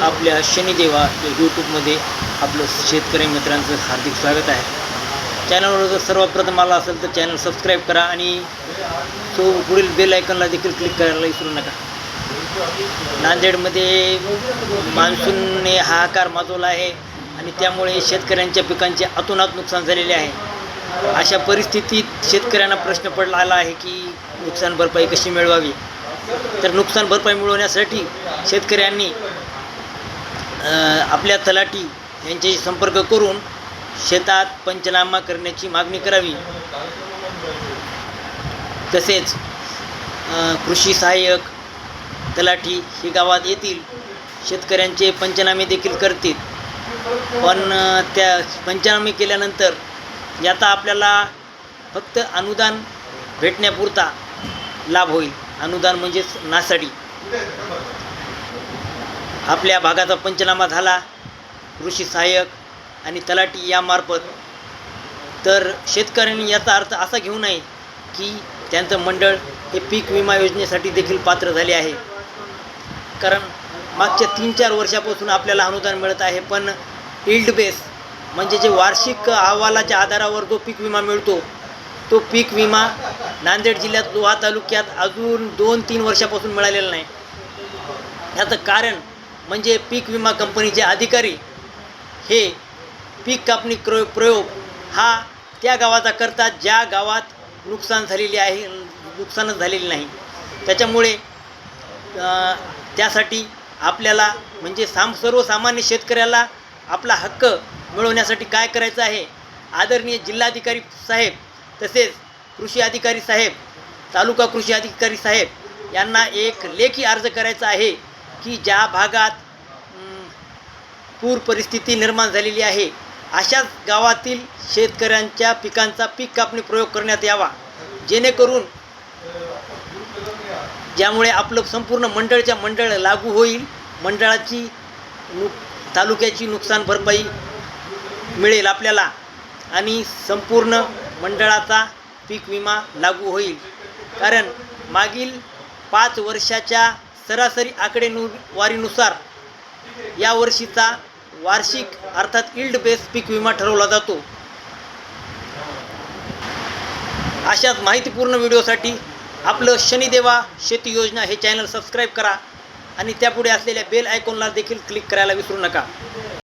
आपल्या शनिदेवा या यूट्यूबमध्ये आपलं शेतकरी मित्रांचं हार्दिक स्वागत आहे। चॅनलवर जर सर्वप्रथम आला असेल तर चॅनल सबस्क्राईब करा आणि तो पुढील बेल आयकॉनला देखील क्लिक करायला विसरू नका। नांदेडमध्ये मान्सूनने हाहाकार माजवला आहे आणि त्यामुळे शेतकऱ्यांच्या पिकांचे अतोनात नुकसान झालेले आहे। अशा परिस्थितीत शेतकऱ्यांना प्रश्न पडला आहे की नुकसान भरपाई कशी मिळवावी। तर नुकसान भरपाई मिळवण्यासाठी शेतकऱ्यांनी आपल्या तलाठी यांच्याशी संपर्क करून शेतात पंचनामा करण्याची मागणी करावी। तसेच कृषी सहाय्यक तलाठी हे गावात येतील, शेतकऱ्यांचे पंचनामे देखील करतील। पण त्या पंचनामे केल्यानंतर याचा आपल्याला फक्त अनुदान भेटण्यापुरता लाभ होईल। अनुदान म्हणजेच नासाडी। आपल्या भागाचा पंचनामा झाला कृषी सहाय्यक आणि तलाठी यामार्फत, तर शेतकऱ्यांनी याचा अर्थ असा घेऊ नये की त्यांचं मंडळ हे पीक विमा योजनेसाठी देखील पात्र झाले आहे। कारण मागच्या 3-4 वर्षापासून आपल्याला अनुदान मिळत आहे, पण यील्ड बेस म्हणजे जे वार्षिक अहवालाच्या आधारावर जो पीक विमा मिळतो तो पीक विमा नांदेड जिल्ह्यात लोहा तालुक्यात अजून 2-3 वर्षापासून मिळालेला नाही। याचं कारण म्हणजे पीक विमा कंपनीचे अधिकारी हे पीक कापणी प्रयोग हा त्या गावाचा करतात ज्या गावात नुकसानच झालेली नाही। त्याच्यामुळे त्यासाठी आपल्याला म्हणजे सर्वसामान्य शेतकऱ्याला आपला हक्क मिळवण्यासाठी काय करायचं आहे, आदरणीय जिल्हाधिकारी साहेब तसेच कृषी अधिकारी साहेब, तालुका कृषी अधिकारी साहेब यांना एक लेखी अर्ज करायचा आहे की ज्या भागात पूर परिस्थिती निर्माण झालेली आहे अशाच गावातील शेतकऱ्यांच्या पिकांचा पीक कापणी प्रयोग करण्यात यावा, जेणेकरून ज्यामुळे आपलं संपूर्ण मंडळ लागू होईल। मंडळाची तालुक्याची नुकसान भरपाई मिळेल आपल्याला आणि संपूर्ण मंडळाचा पीक विमा लागू होईल। कारण मागील 5 वर्षाच्या सरासरी आकडेवारीनुसार या वर्षीचा वार्षिक अर्थात यील्ड बेस पीक विमा ठरवला जातो। अशाच माहितीपूर्ण व्हिडिओसाठी आपलं शनिदेवा शेती योजना हे चॅनल सबस्क्राईब करा आणि त्यापुढे असलेल्या बेल आयकॉनला देखील क्लिक करायला विसरू नका।